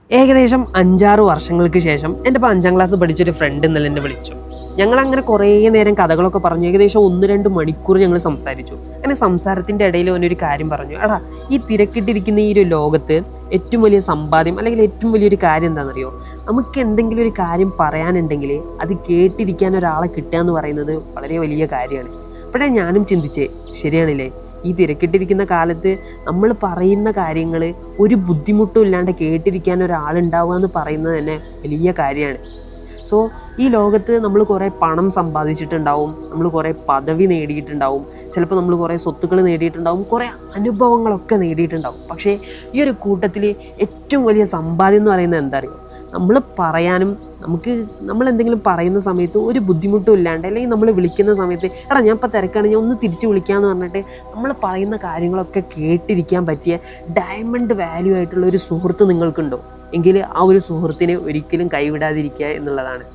ഏകദേശം 5-6 വർഷങ്ങൾക്ക് ശേഷം എൻ്റെ ഇപ്പോൾ 5ാം ക്ലാസ് പഠിച്ചൊരു ഫ്രണ്ട് ഇന്നലെ എന്നെ വിളിച്ചു. ഞങ്ങളങ്ങനെ കുറേ നേരം കഥകളൊക്കെ പറഞ്ഞു. ഏകദേശം 1-2 മണിക്കൂർ ഞങ്ങൾ സംസാരിച്ചു. അങ്ങനെ സംസാരത്തിൻ്റെ ഇടയിൽ അവനൊരു കാര്യം പറഞ്ഞു. എടാ, ഈ തിരക്കിട്ടിരിക്കുന്ന ഈ ഒരു ലോകത്ത് ഏറ്റവും വലിയ സമ്പാദ്യം അല്ലെങ്കിൽ ഏറ്റവും വലിയൊരു കാര്യം എന്താണെന്നറിയോ? നമുക്ക് എന്തെങ്കിലും ഒരു കാര്യം പറയാനുണ്ടെങ്കിൽ അത് കേട്ടിരിക്കാൻ ഒരാളെ കിട്ടുക എന്ന് പറയുന്നത് വളരെ വലിയ കാര്യമാണ്. അപ്പോഴേ ഞാനും ചിന്തിച്ചേ, ശരിയാണില്ലേ? ഈ തിരക്കിട്ടിരിക്കുന്ന കാലത്ത് നമ്മൾ പറയുന്ന കാര്യങ്ങൾ ഒരു ബുദ്ധിമുട്ടും ഇല്ലാണ്ട് കേട്ടിരിക്കാൻ ഒരാളുണ്ടാവുക എന്ന് പറയുന്നത് തന്നെ വലിയ കാര്യമാണ്. സോ ഈ ലോകത്ത് നമ്മൾ കുറേ പണം സമ്പാദിച്ചിട്ടുണ്ടാവും, നമ്മൾ കുറേ പദവി നേടിയിട്ടുണ്ടാവും, ചിലപ്പോൾ നമ്മൾ കുറേ സ്വത്തുക്കൾ നേടിയിട്ടുണ്ടാവും, കുറേ അനുഭവങ്ങളൊക്കെ നേടിയിട്ടുണ്ടാവും. പക്ഷേ ഈ ഒരു കൂട്ടത്തിൽ ഏറ്റവും വലിയ സമ്പാദ്യം എന്ന് പറയുന്നത് എന്താ അറിയോ? നമ്മൾ പറയാനും നമ്മൾ എന്തെങ്കിലും പറയുന്ന സമയത്ത് ഒരു ബുദ്ധിമുട്ടും ഇല്ലാണ്ട്, അല്ലെങ്കിൽ നമ്മൾ വിളിക്കുന്ന സമയത്ത് എടാ ഞാൻ ഇപ്പോൾ തിരക്കാണ്, ഞാൻ ഒന്ന് തിരിച്ച് വിളിക്കാമെന്ന് പറഞ്ഞിട്ട് നമ്മൾ പറയുന്ന കാര്യങ്ങളൊക്കെ കേട്ടിരിക്കാൻ പറ്റിയ ഡയമണ്ട് വാല്യൂ ആയിട്ടുള്ള ഒരു സുഹൃത്ത് നിങ്ങൾക്കുണ്ടോ? എങ്കിൽ ആ ഒരു സുഹൃത്തിനെ ഒരിക്കലും കൈവിടാതിരിക്കുക എന്നുള്ളതാണ്.